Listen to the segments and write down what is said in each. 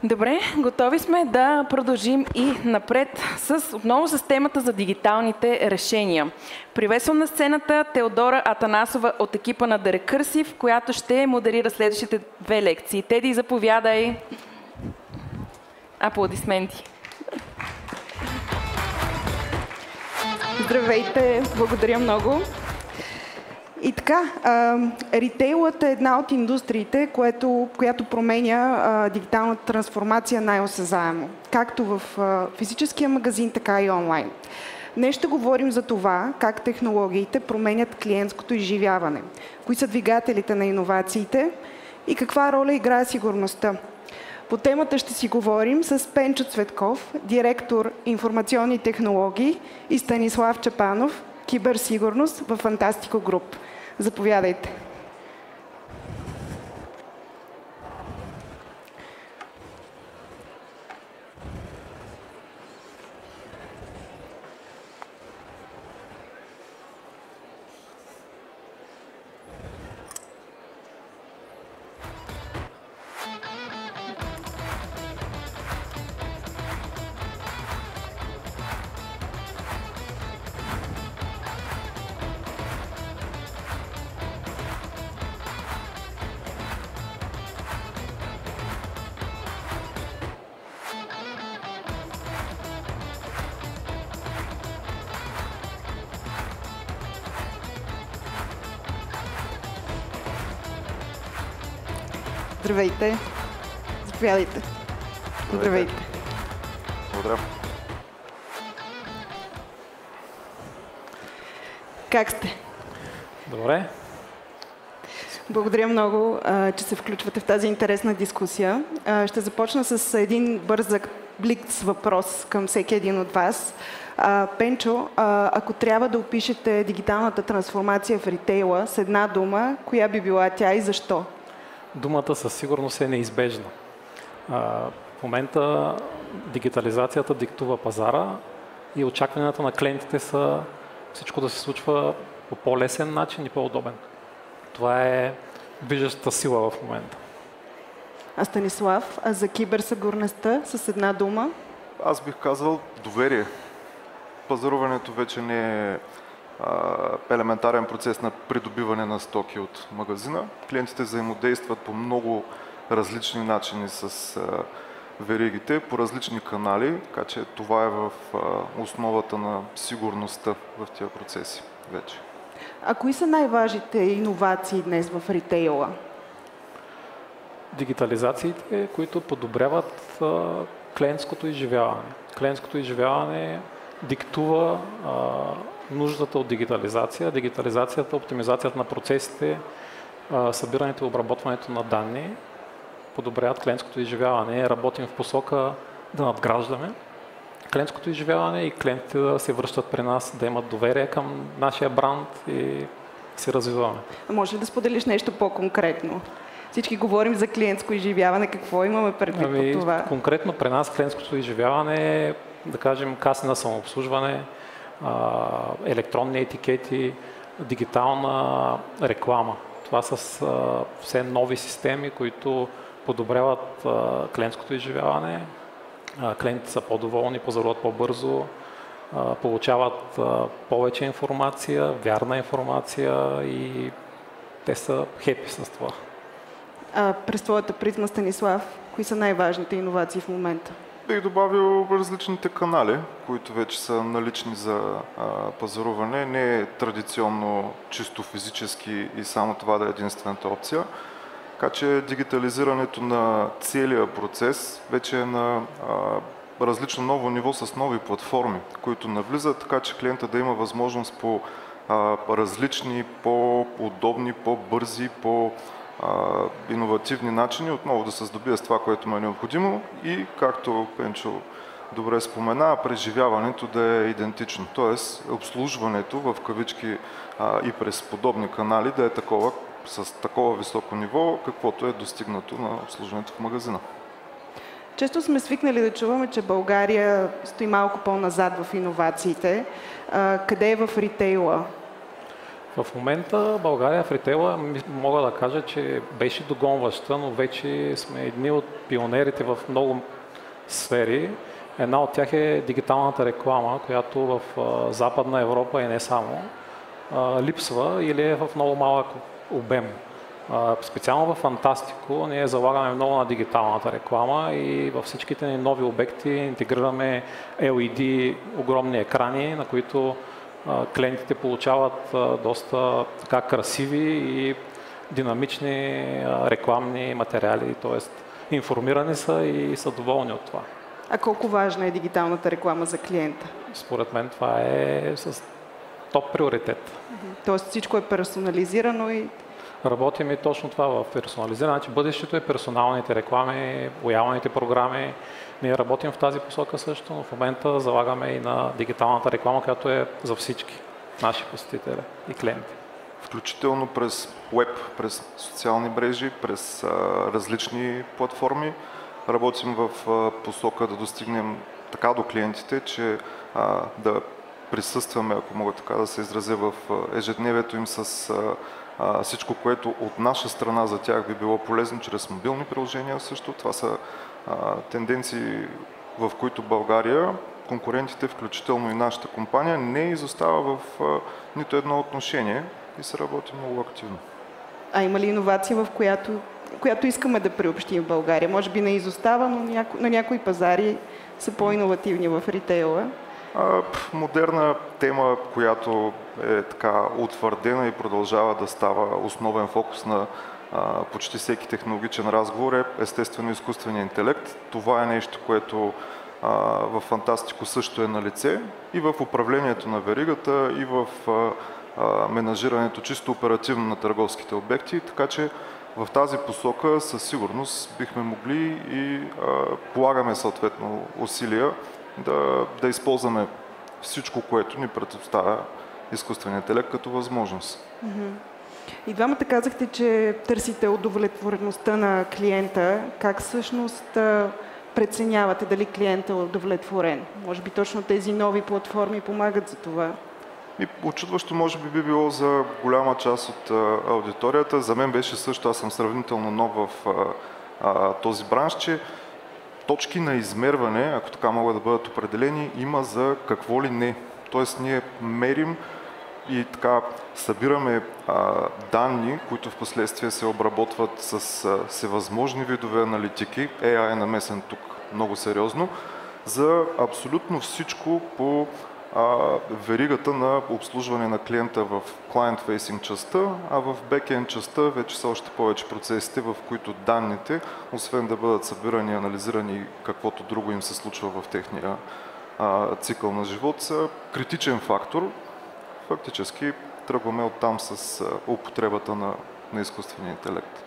Добре, готови сме да продължим и напред отново с темата за дигиталните решения. Приветствам на сцената Теодора Атанасова от екипа на The Recursive, която ще модерира следващите 2 лекции. Теди, заповядай. Аплодисменти. Здравейте, благодаря много. И така, ритейлът е една от индустриите, която променя дигиталната трансформация най-осезаемо, както в физическия магазин, така и онлайн. Днес ще говорим за това, как технологиите променят клиентското изживяване, кои са двигателите на иновациите и каква роля играе сигурността. По темата ще си говорим с Пенчо Цветков, директор информационни технологии, и Станислав Чапанов, киберсигурност в Fantastico Group. Заповядайте. Здравейте. Заповядайте. Здравейте. Благодаря. Как сте? Добре. Благодаря много, че се включвате в тази интересна дискусия. Ще започна с един бърз блиц въпрос към всеки един от вас. Пенчо, ако трябва да опишете дигиталната трансформация в ритейла с една дума, коя би била тя и защо? Думата със сигурност е неизбежна. В момента дигитализацията диктува пазара и очакванията на клиентите са всичко да се случва по по-лесен начин и по-удобен. Това е движещата сила в момента. А Станислав, а за киберсигурността с една дума? Аз бих казал доверие. Пазаруването вече не е елементарен процес на придобиване на стоки от магазина. Клиентите взаимодействат по много различни начини с веригите, по различни канали, така че това е в основата на сигурността в тия процеси вече. А кои са най-важните иновации днес в ритейла? Дигитализациите, които подобряват клиентското изживяване. Клиентското изживяване диктува нуждата от дигитализация. Дигитализацията, оптимизацията на процесите, събирането и обработването на данни подобряват клиентското изживяване. Работим в посока да надграждаме клиентското изживяване и клиентите да се връщат при нас, да имат доверие към нашия бранд и се развиваме. А може ли да споделиш нещо по-конкретно? Всички говорим за клиентско изживяване. Какво имаме предвид по това? Конкретно при нас клиентското изживяване е, да кажем, каси на самообслужване, електронни етикети, дигитална реклама. Това са все нови системи, които подобряват клиентското изживяване. Клиентите са по-доволни, пазаруват по-бързо, получават повече информация, вярна информация и те са хепи с това. През твоята призма, Станислав, кои са най-важните иновации в момента? Бих добавил различните канали, които вече са налични за пазаруване. Не е традиционно чисто физически и само това да е единствената опция. Така че дигитализирането на целия процес вече е на различно ново ниво с нови платформи, които навлизат, така че клиента да има възможност по различни, по-удобни, по-бързи, иновативни начини отново да се здобие с това, което му е необходимо и, както Пенчо добре спомена, преживяването да е идентично. Тоест, обслужването в кавички и през подобни канали да е такова, с такова високо ниво, каквото е достигнато на обслужването в магазина. Често сме свикнали да чуваме, че България стои малко по-назад в иновациите. Къде е в ритейла? В момента България в ритейла мога да кажа, че беше догонваща, но вече сме едни от пионерите в много сфери. Една от тях е дигиталната реклама, която в Западна Европа и не само липсва или е в много малък обем. Специално в Фантастико ние залагаме много на дигиталната реклама и във всичките ни нови обекти интегрираме LED огромни екрани, на които клиентите получават доста така красиви и динамични рекламни материали, т.е. информирани са и са доволни от това. А колко важна е дигиталната реклама за клиента? Според мен това е с топ приоритет. Тоест всичко е персонализирано и... Работим и точно това в персонализиране. Значи бъдещето е персоналните реклами, лоялните програми. Ние работим в тази посока също, но в момента залагаме и на дигиталната реклама, която е за всички наши посетители и клиенти. Включително през веб, през социални мрежи, през различни платформи. Работим в посока да достигнем така до клиентите, че да присъстваме, ако мога така да се изразя, в ежедневието им с всичко, което от наша страна за тях би било полезно чрез мобилни приложения също. Това са тенденции, в които България, конкурентите, включително и нашата компания, не изостава в нито едно отношение и се работи много активно. А има ли иновация, в която искаме да приобщим в България? Може би не изостава, но на някои пазари са по-иновативни в ритейла. Модерна тема, която е така утвърдена и продължава да става основен фокус на почти всеки технологичен разговор е естествено изкуственият интелект. Това е нещо, което в Фантастико също е на лице и в управлението на веригата, и в менажирането чисто оперативно на търговските обекти, така че в тази посока със сигурност бихме могли и полагаме съответно усилия да използваме всичко, което ни предоставя изкуственият интелект като възможност. И двамата казахте, че търсите удовлетвореността на клиента. Как всъщност преценявате дали клиентът е удовлетворен? Може би точно тези нови платформи помагат за това? И учудващо може би било за голяма част от аудиторията. За мен беше също, аз съм сравнително нов в този бранш, че точки на измерване, ако така могат да бъдат определени, има за какво ли не. Тоест ние мерим и така събираме данни, които в последствие се обработват с всевъзможни видове аналитики. AI е намесен тук много сериозно, за абсолютно всичко по веригата на обслужване на клиента в client-facing частта, а в back-end частта вече са още повече процесите, в които данните, освен да бъдат събирани, анализирани и каквото друго им се случва в техния цикъл на живот, са критичен фактор. Фактически тръгваме оттам с употребата на изкуствения интелект.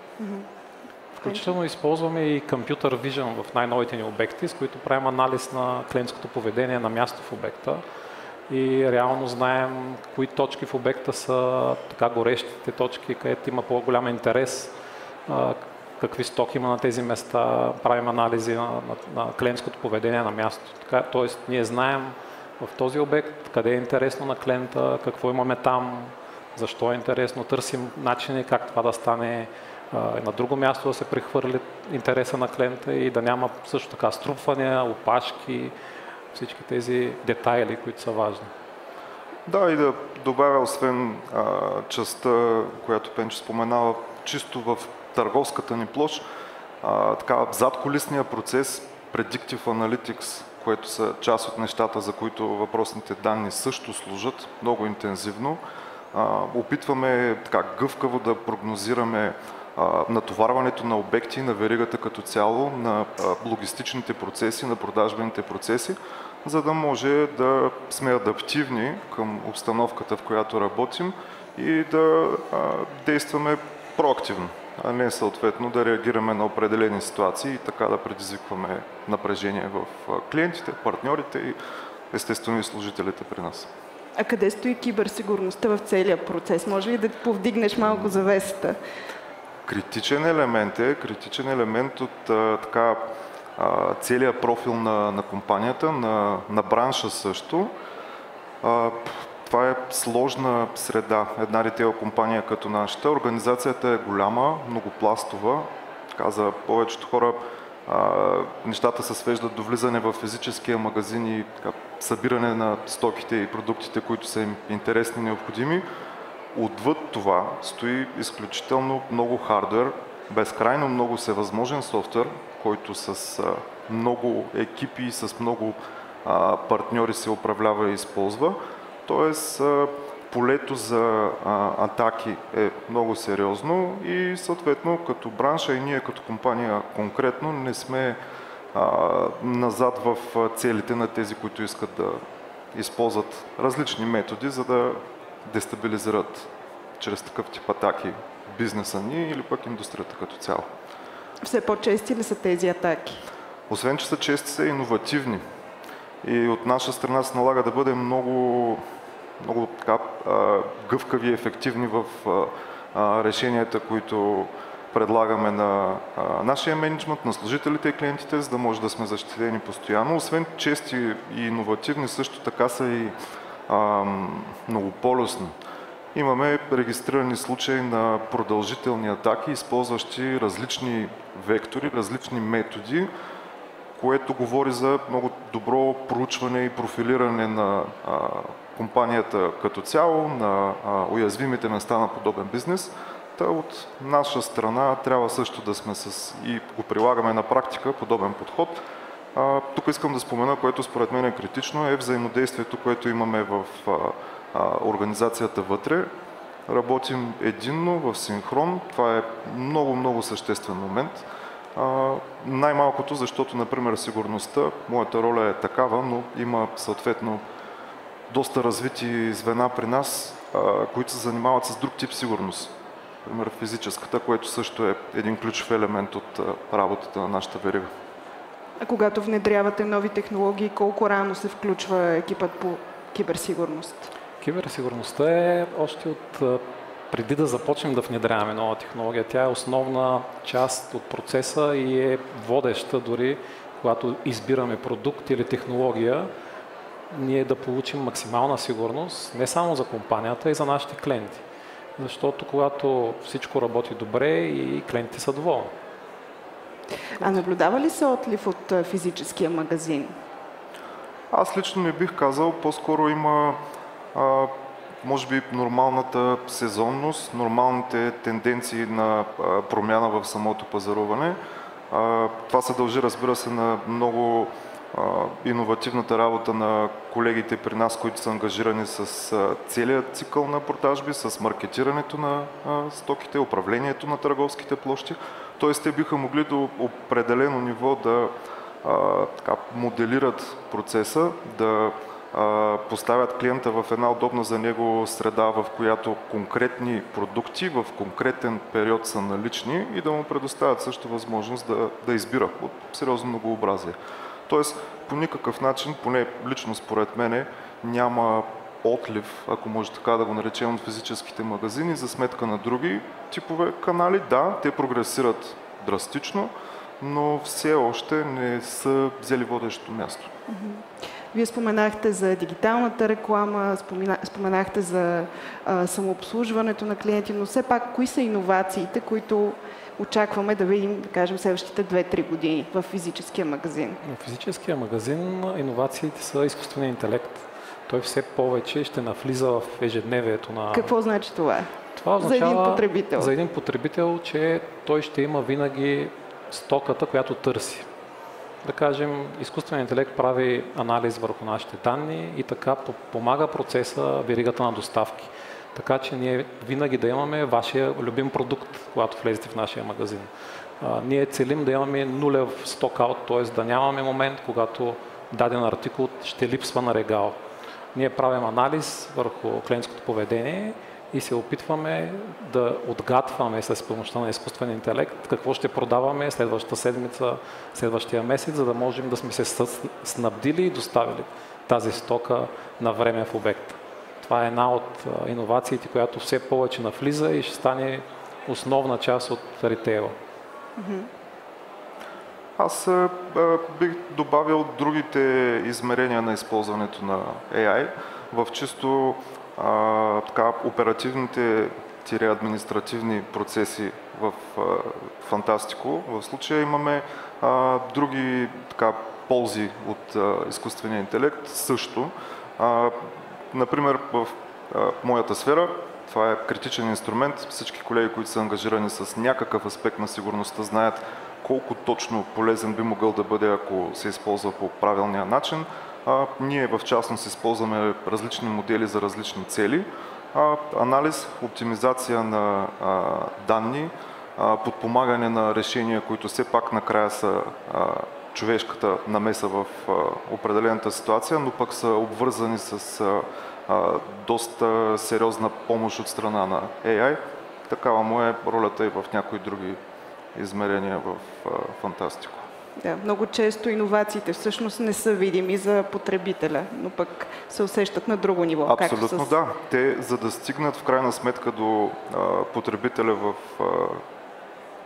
Включително използваме и Computer Vision в най-новите ни обекти, с които правим анализ на клиентското поведение на място в обекта и реално знаем кои точки в обекта са така горещите точки, където има по-голям интерес, какви стоки има на тези места, правим анализи на клиентското поведение на място. Тоест ние знаем в този обект къде е интересно на клиента, какво имаме там, защо е интересно, търсим начини как това да стане на друго място, да се прехвърли интереса на клиента и да няма също така струпвания, опашки, всички тези детайли, които са важни. Да, и да добавя, освен частта, която Пенчо споменава, чисто в търговската ни площ, така задкулисния процес Predictive Analytics, което са част от нещата, за които въпросните данни също служат много интензивно. Опитваме така гъвкаво да прогнозираме натоварването на обекти, на веригата като цяло, на логистичните процеси, на продажбените процеси, за да може да сме адаптивни към обстановката, в която работим и да действаме проактивно, а не съответно да реагираме на определени ситуации и така да предизвикваме напрежение в клиентите, партньорите и естествено и служителите при нас. А къде стои киберсигурността в целия процес? Може ли да повдигнеш малко завесата? Критичен елемент от целият профил на компанията, на бранша също. това е сложна среда. Една ритейл компания като нашата. Организацията е голяма, многопластова. За повечето хора нещата се свеждат до влизане в физическия магазин и събиране на стоките и продуктите, които са им интересни и необходими. Отвъд това стои изключително много хардуер, безкрайно много всевъзможен софтуер, който с много екипи и с много партньори се управлява и използва. Тоест, полето за атаки е много сериозно и съответно като бранша и ние като компания конкретно не сме назад в целите на тези, които искат да използват различни методи, за да дестабилизират чрез такъв тип атаки бизнеса ни или пък индустрията като цяло. Все по-чести ли са тези атаки? Освен, че са чести, са иновативни. И от наша страна се налага да бъдем много гъвкави и ефективни в решенията, които предлагаме на нашия мениджмънт, на служителите и клиентите, за да може да сме защитени постоянно. Освен чести и иновативни, също така са и многополюсни. Имаме регистрирани случаи на продължителни атаки, използващи различни вектори, различни методи, което говори за много добро проучване и профилиране на компанията като цяло, на уязвимите места на подобен бизнес. От наша страна трябва също да сме и го прилагаме на практика подобен подход. Тук искам да спомена, което според мен е критично, е взаимодействието, което имаме в организацията вътре. Работим единно, в синхрон. Това е много съществен момент. Най-малкото, защото, например, сигурността, моята роля е такава, но има съответно доста развити звена при нас, които се занимават с друг тип сигурност. Например, физическата, което също е един ключов елемент от работата на нашата верига. А когато внедрявате нови технологии, колко рано се включва екипът по киберсигурност? Киберсигурността е още от преди да започнем да внедряваме нова технология. Тя е основна част от процеса и е водеща дори, когато избираме продукт или технология, ние да получим максимална сигурност не само за компанията, и за нашите клиенти. Защото когато всичко работи добре и клиентите са доволни. А наблюдава ли се отлив от физическия магазин? Аз лично не бих казал, по-скоро има може би нормалната сезонност, нормалните тенденции на промяна в самото пазаруване. Това се дължи, разбира се, на много иновативната работа на колегите при нас, които са ангажирани с целият цикъл на продажби, с маркетирането на стоките, управлението на търговските площи. Тоест, те биха могли до определено ниво да моделират процеса, да поставят клиента в една удобна за него среда, в която конкретни продукти в конкретен период са налични и да му предоставят също възможност да избира от сериозно многообразие. Тоест, по никакъв начин, поне лично според мене, няма отлив, ако може така да го наречем, от физическите магазини за сметка на други типове канали. Да, те прогресират драстично, но все още не са взели водещото място. Вие споменахте за дигиталната реклама, споменахте за самообслужването на клиенти, но все пак, кои са иновациите, които очакваме да видим, да кажем, следващите 2-3 години в физическия магазин? В физическия магазин иновациите са изкуственият интелект. Той все повече ще навлиза в ежедневието на... Какво значи това? Това означава за един потребител? За един потребител, че той ще има винаги стоката, която търси. Да кажем, изкуственият интелект прави анализ върху нашите данни и така помага процеса, веригата на доставки. Така че ние винаги да имаме вашия любим продукт, когато влезете в нашия магазин. Ние целим да имаме нулев сток-аут, т.е. да нямаме момент, когато даден артикул ще липсва на регал. Ние правим анализ върху клиентското поведение и се опитваме да отгатваме с помощта на изкуствен интелект какво ще продаваме следващата седмица, следващия месец, за да можем да сме се снабдили и доставили тази стока на време в обекта. Това е една от иновациите, която все повече навлиза и ще стане основна част от ритейла. Аз бих добавил другите измерения на използването на AI в чисто оперативните административни процеси в Фантастико. В случая имаме други ползи от изкуствения интелект също. Например, в моята сфера това е критичен инструмент. Всички колеги, които са ангажирани с някакъв аспект на сигурността, знаят колко точно полезен би могъл да бъде, ако се използва по правилния начин. Ние в частност използваме различни модели за различни цели. Анализ, оптимизация на данни, подпомагане на решения, които все пак накрая са човешката намеса в определената ситуация, но пък са обвързани с доста сериозна помощ от страна на AI. Такава му е ролята и в някои други измерения в Фантастико. Да, много често иновациите всъщност не са видими за потребителя, но пък се усещат на друго ниво. Абсолютно да. Те, за да стигнат в крайна сметка до потребителя,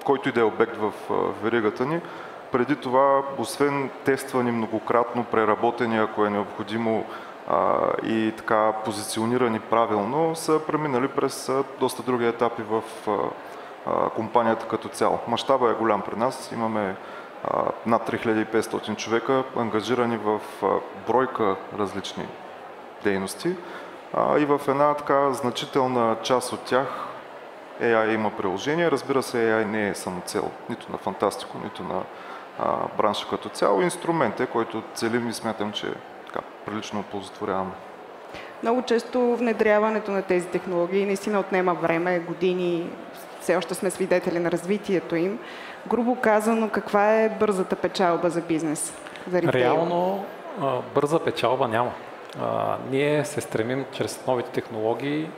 който и да е обект в веригата ни, преди това, освен тествани многократно, преработени, ако е необходимо, и така позиционирани правилно, са преминали през доста други етапи в компанията като цяло. Мащаба е голям при нас. Имаме над 3500 човека, ангажирани в бройка различни дейности. И в една така значителна част от тях AI има приложение. Разбира се, AI не е само цел нито на Фантастико, нито на бранша като цяло. Инструмент е, който целим и смятам, че прилично оползотворяваме. Много често внедряването на тези технологии наистина отнема време, години, все още сме свидетели на развитието им. Грубо казано, каква е бързата печалба за бизнес? За ритейл? Реално бърза печалба няма. Ние се стремим чрез новите технологии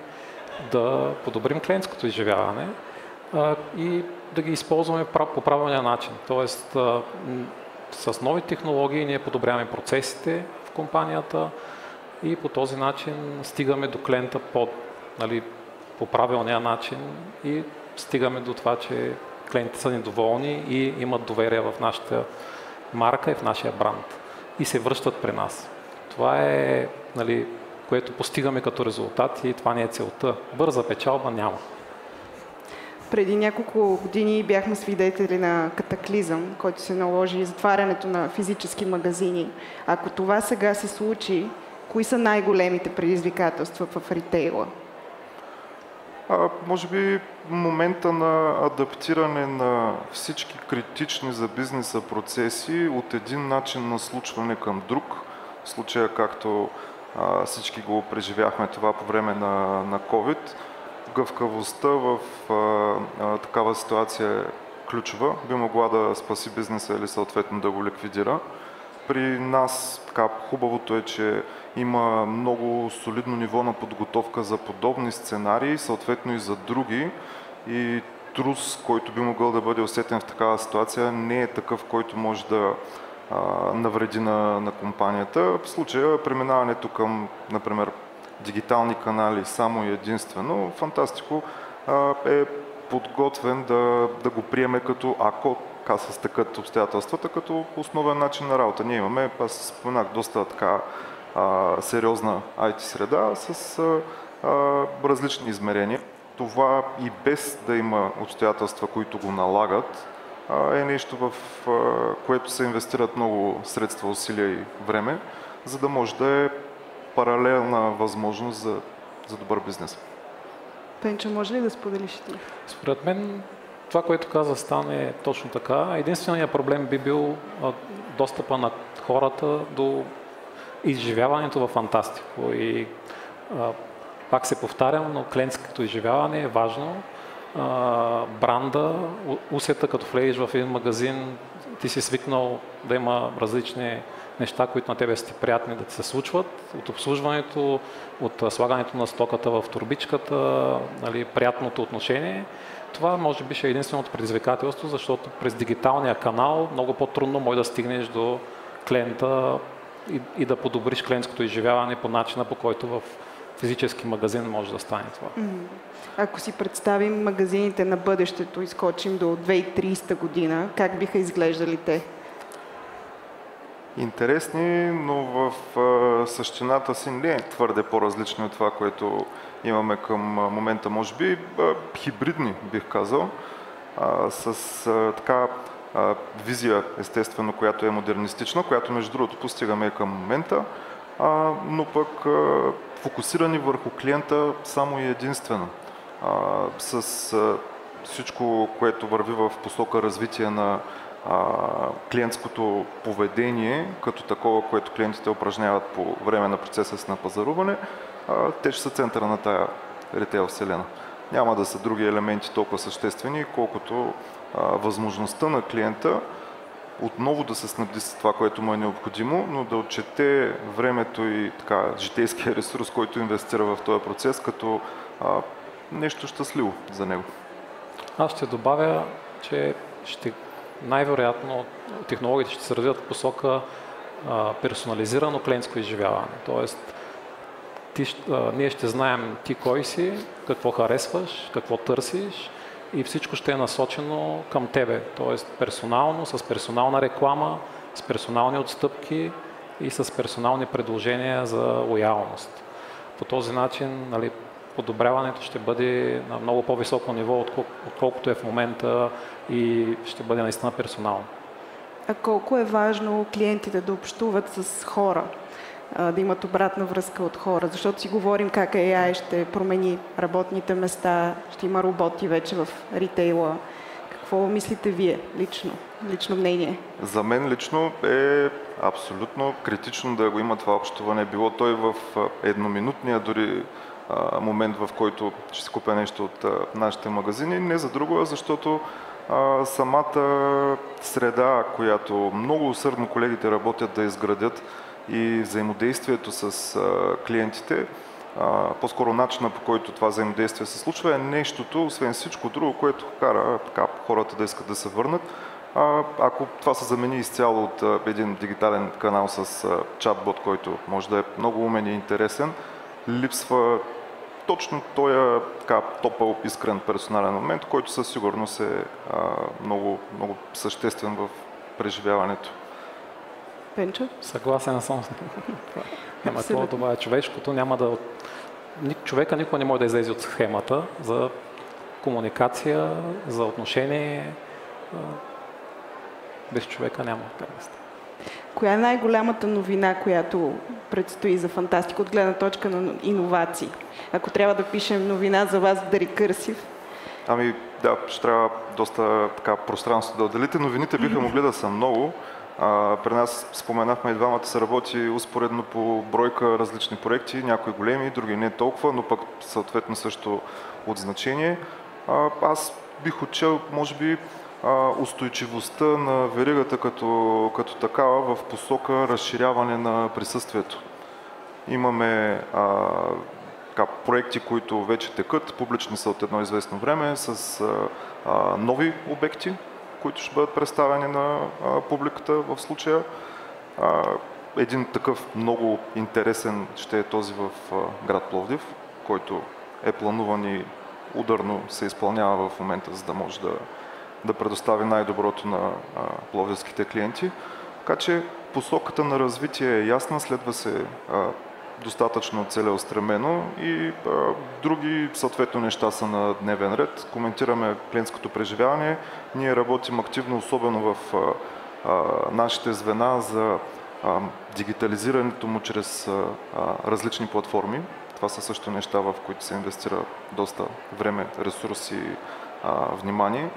да подобрим клиентското изживяване и да ги използваме по правилния начин. Тоест, с нови технологии ние подобряваме процесите в компанията и по този начин стигаме до клиента по правилния начин и стигаме до това, че клиентите са недоволни и имат доверие в нашата марка и в нашия бранд и се връщат при нас. Това е, което постигаме като резултат и това не е целта. Бърза печалба няма. Преди няколко години бяхме свидетели на катаклизъм, който се наложи затварянето на физически магазини. Ако това сега се случи, кои са най-големите предизвикателства в ритейла? Може би момента на адаптиране на всички критични за бизнеса процеси от един начин на случване към друг. В случая, както всички го преживяхме това по време на COVID, гъвкавостта в такава ситуация е ключова. Би могла да спаси бизнеса или съответно да го ликвидира. При нас хубавото е, че има много солидно ниво на подготовка за подобни сценарии, съответно и за други. И трус, който би могъл да бъде усетен в такава ситуация, не е такъв, който може да навреди на компанията. В случая преминаването към, например, дигитални канали само и единствено, Фантастико е подготвен да го приеме като, ако се стъкат обстоятелствата, като основен начин на работа. Ние имаме, аз споменах, доста така сериозна IT среда с различни измерения. Това и без да има обстоятелства, които го налагат, е нещо, в което се инвестират много средства, усилия и време, за да може да е паралелна възможност за добър бизнес. Пенчо, може ли да споделиш ти? Според мен това, което каза Стан, е точно така. Единственият проблем би бил достъпа на хората до изживяването във Фантастико. И пак се повтарям, но клиентското изживяване е важно. Бранда, усета, като влезеш в един магазин, ти си свикнал да има различни неща, които на тебе са ти приятни да ти се случват. От обслужването, от слагането на стоката в турбичката, приятното отношение. Това може би ще е единственото предизвикателство, защото през дигиталния канал много по-трудно може да стигнеш до клиента и да подобриш клиентското изживяване по начина, по който в физически магазин може да стане това. Ако си представим магазините на бъдещето и скочим до 2030 година, как биха изглеждали те? интересни, но в същината си не е твърде по-различни от това, което имаме към момента. Може би хибридни, бих казал, с така визия, естествено, която е модернистична, която между другото постигаме към момента, но пък фокусирани върху клиента само и единствено. С всичко, което върви в посока развитие на клиентското поведение, като такова, което клиентите упражняват по време на процеса си на пазаруване, те ще са центъра на тая ритейл вселена. Няма да са други елементи толкова съществени, колкото възможността на клиента отново да се снабди с това, което му е необходимо, но да отчете времето и така, житейския ресурс, който инвестира в този процес, като нещо щастливо за него. Аз ще добавя, че най-вероятно технологиите ще се развиват в посока персонализирано клиентско изживяване. Тоест, ние ще знаем ти кой си, какво харесваш, какво търсиш и всичко ще е насочено към тебе. Тоест персонално, с персонална реклама, с персонални отстъпки и с персонални предложения за лоялност. По този начин, нали, подобряването ще бъде на много по-високо ниво, отколкото е в момента и ще бъде наистина персонално. А колко е важно клиентите да общуват с хора, да имат обратна връзка от хора? Защото си говорим как AI ще промени работните места, ще има роботи вече в ритейла. Какво мислите вие лично мнение? За мен лично е абсолютно критично да го има това общуване. Било той в едноминутния дори момент, в който ще си купя нещо от нашите магазини. Не за друго, а защото самата среда, която много усърдно колегите работят да изградят и взаимодействието с клиентите, по-скоро начина, по който това взаимодействие се случва, е нещото, освен всичко друго, което кара хората да искат да се върнат. Ако това се замени изцяло от един дигитален канал с чатбот, който може да е много умен и интересен, липсва точно този топъл, искрен персонален момент, който със сигурност е много, много съществен в преживяването. Пенчо? Съгласен съм. Няма какво това е човешкото. Човека никога не може да излезе от схемата за комуникация, за отношение. Без човека няма как да стане. Коя е най-голямата новина, която предстои за Фантастика от гледна точка на иновации? Ако трябва да пишем новина за вас в The Recursive? Да, ще трябва доста пространство да отделите. Новините биха могли да са много. При нас споменахме и двамата се работи успоредно по бройка различни проекти, някои големи, други не толкова, но пък съответно също от значение. Аз бих отчел, може би, устойчивостта на веригата като такава в посока разширяване на присъствието. Имаме проекти, които вече текат, публични са от едно известно време, с нови обекти, които ще бъдат представени на публиката в случая. Един такъв много интересен ще е този в град Пловдив, който е плануван и ударно се изпълнява в момента, за да може да предостави най-доброто на пловдивските клиенти. Така че посоката на развитие е ясна, следва се достатъчно целеустремено и други съответно неща са на дневен ред. Коментираме клиентското преживяване. Ние работим активно, особено в нашите звена за дигитализирането му чрез различни платформи. Това са също неща, в които се инвестира доста време, ресурси, внимание.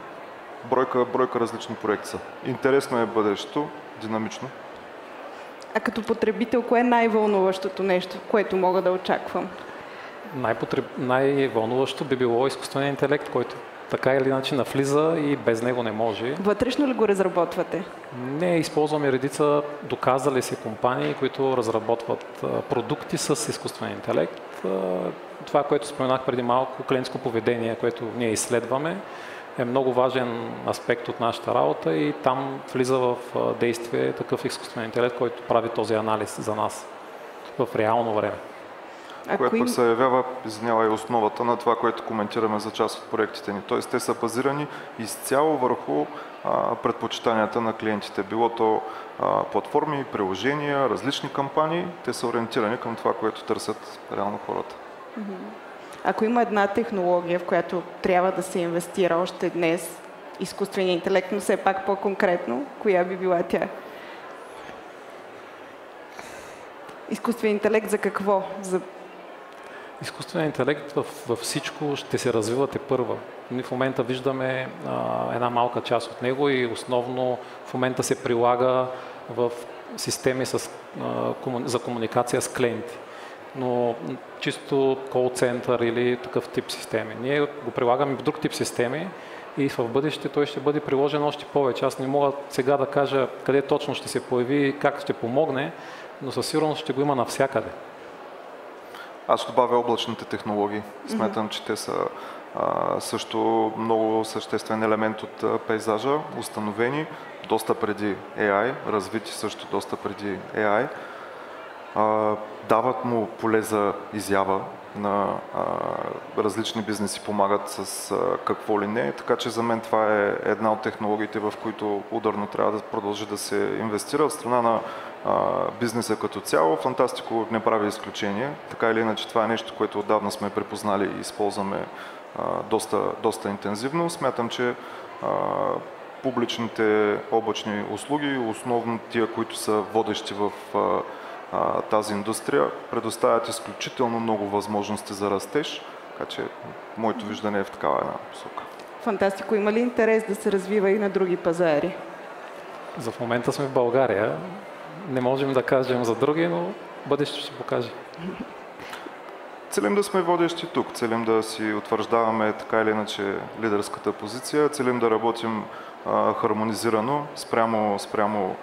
Бройка различни проекти са. Интересно е бъдещето, динамично. А като потребител, кое е най-вълнуващото нещо, което мога да очаквам? Най-вълнуващо би било изкуственият интелект, който така или иначе навлиза и без него не може. Вътрешно ли го разработвате? Не, използваме редица доказали се компании, които разработват продукти с изкуствен интелект. Това, което споменах преди малко, клиентско поведение, което ние изследваме, е много важен аспект от нашата работа и там влиза в действие такъв изкуствен интелект, който прави този анализ за нас в реално време. което пък се явява, и основата на това, което коментираме за част от проектите ни. Тоест, те са базирани изцяло върху предпочитанията на клиентите. Било то платформи, приложения, различни кампании, те са ориентирани към това, което търсят реално хората. Ако има една технология, в която трябва да се инвестира още днес, изкуственият интелект, но все пак по-конкретно, коя би била тя? Изкуственият интелект за какво? Изкуственият интелект във всичко ще се развива тепърва. Ние в момента виждаме една малка част от него и основно в момента се прилага в системи за комуникация с клиенти. Но чисто кол-център или такъв тип системи. Ние го прилагаме в друг тип системи и в бъдеще той ще бъде приложен още повече. Аз не мога сега да кажа къде точно ще се появи и как ще помогне, но със сигурност ще го има навсякъде. Аз ще добавя облачните технологии. Смятам, че те са също много съществен елемент от пейзажа, установени доста преди AI, развити също доста преди AI. Дават му поле за изява на различни бизнеси, помагат с какво ли не, така че за мен това е една от технологиите, в които ударно трябва да продължи да се инвестира. От страна на бизнеса като цяло, Фантастико не прави изключение. Така или иначе това е нещо, което отдавна сме препознали и използваме доста интензивно. Смятам, че публичните облачни услуги, основно тия, които са водещи в тази индустрия, предоставят изключително много възможности за растеж, така че моето виждане е в такава една посока. Фантастико, има ли интерес да се развива и на други пазари? За в момента сме в България. Не можем да кажем за други, но бъдещето ще покаже. Целим да сме водещи тук, целим да си утвърждаваме така или иначе лидерската позиция, целим да работим хармонизирано спрямо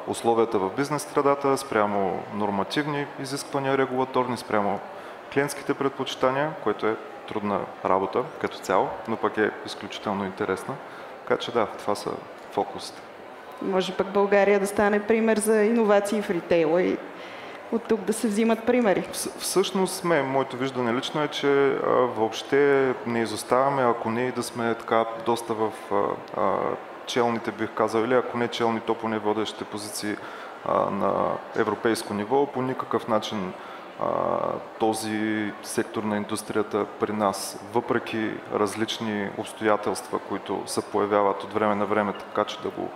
условията в бизнес средата, спрямо нормативни изисквания регулаторни, спрямо клиентските предпочитания, което е трудна работа като цяло, но пък е изключително интересна. Така че да, това са фокусите. Може пък България да стане пример за иновации в ритейла и от тук да се взимат примери. Всъщност моето виждане лично е, че въобще не изоставаме, ако не и да сме така доста в челните, бих казал, или ако не челни, то поне водещите позиции на европейско ниво. По никакъв начин този сектор на индустрията при нас, въпреки различни обстоятелства, които се появяват от време на време, така че да го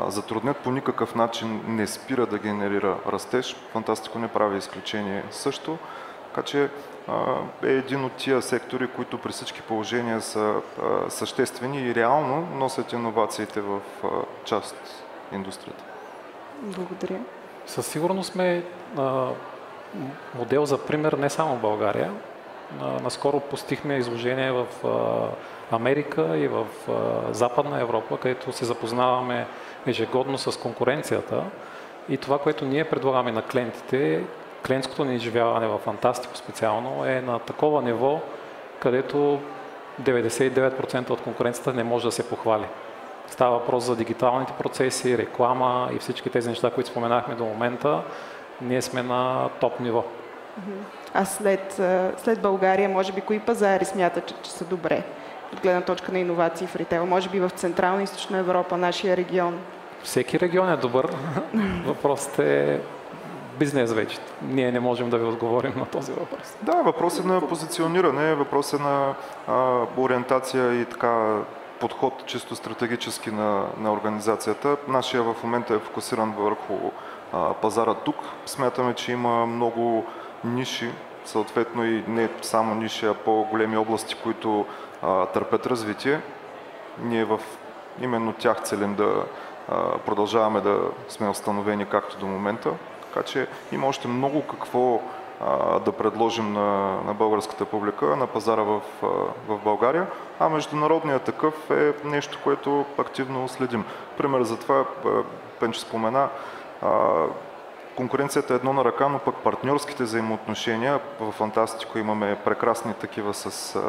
затруднят, по никакъв начин не спира да генерира растеж. Фантастико не прави изключение също. Така че е един от тия сектори, които при всички положения са съществени и реално носят иновациите в част от индустрията. Благодаря. Със сигурност сме модел за пример не само в България. Наскоро постихме изложение в Америка и в Западна Европа, където се запознаваме ежегодно с конкуренцията. И това, което ние предлагаме на клиентите, клиентското ни изживяване в Фантастико специално е на такова ниво, където 99% от конкуренцията не може да се похвали. Става въпрос за дигиталните процеси, реклама и всички тези неща, които споменахме до момента. Ние сме на топ ниво. А след България, може би, кои пазари смятат, че са добре от гледна точка на иновации в ритейл? Може би в Централна и Източна Европа, нашия регион? Всеки регион е добър. Въпросът е бизнес вече. Ние не можем да ви отговорим на този въпрос. Да, въпрос е на позициониране, въпрос е на ориентация и така подход чисто стратегически на организацията. Нашия в момента е фокусиран върху пазара тук. Смятаме, че има много ниши, съответно и не само ниши, а по-големи области, които търпят развитие. Ние в именно тях целим да продължаваме да сме установени както до момента. Така че има още много какво да предложим на българската публика, на пазара в България, а международният такъв е нещо, което активно следим. Пример за това, Пенчо спомена, конкуренцията е едно на ръка, но пък партньорските взаимоотношения, в Фантастико имаме прекрасни такива с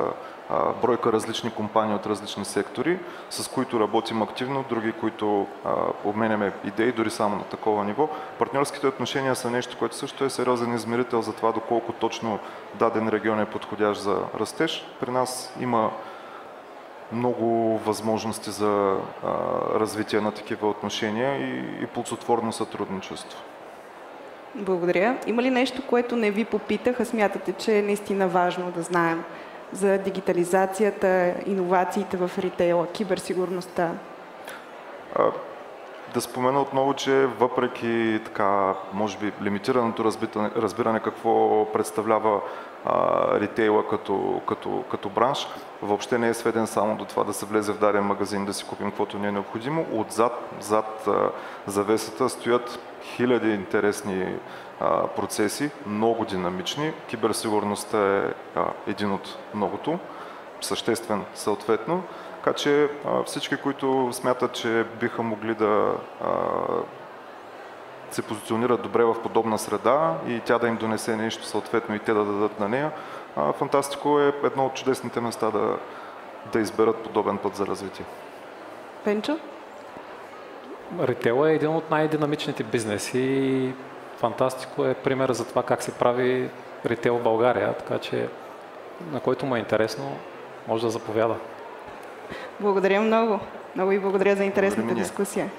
бройка различни компании от различни сектори, с които работим активно, други, които обменяме идеи, дори само на такова ниво. Партньорските отношения са нещо, което също е сериозен измерител за това доколко точно даден регион е подходящ за растеж. При нас има много възможности за развитие на такива отношения и ползотворно сътрудничество. Благодаря. Има ли нещо, което не ви попитах, а смятате, че е наистина важно да знаем за дигитализацията, иновациите в ритейла, киберсигурността? Да спомена отново, че въпреки така, може би, лимитираното разбиране какво представлява ритейла като бранш, въобще не е сведен само до това да се влезе в даден магазин, да си купим каквото ни е необходимо. Зад завесата стоят хиляди интересни процеси, много динамични. Киберсигурността е един от многото, съществен съответно. Така че всички, които смятат, че биха могли да се позиционират добре в подобна среда и тя да им донесе нещо съответно и те да дадат на нея, Фантастико е едно от чудесните места да изберат подобен път за развитие. Пенчо? Ритейл е един от най-динамичните бизнеси и Фантастико е пример за това как се прави ритейл в България, така че на който му е интересно, може да заповяда. Благодаря много. Много и благодаря за интересната дискусия.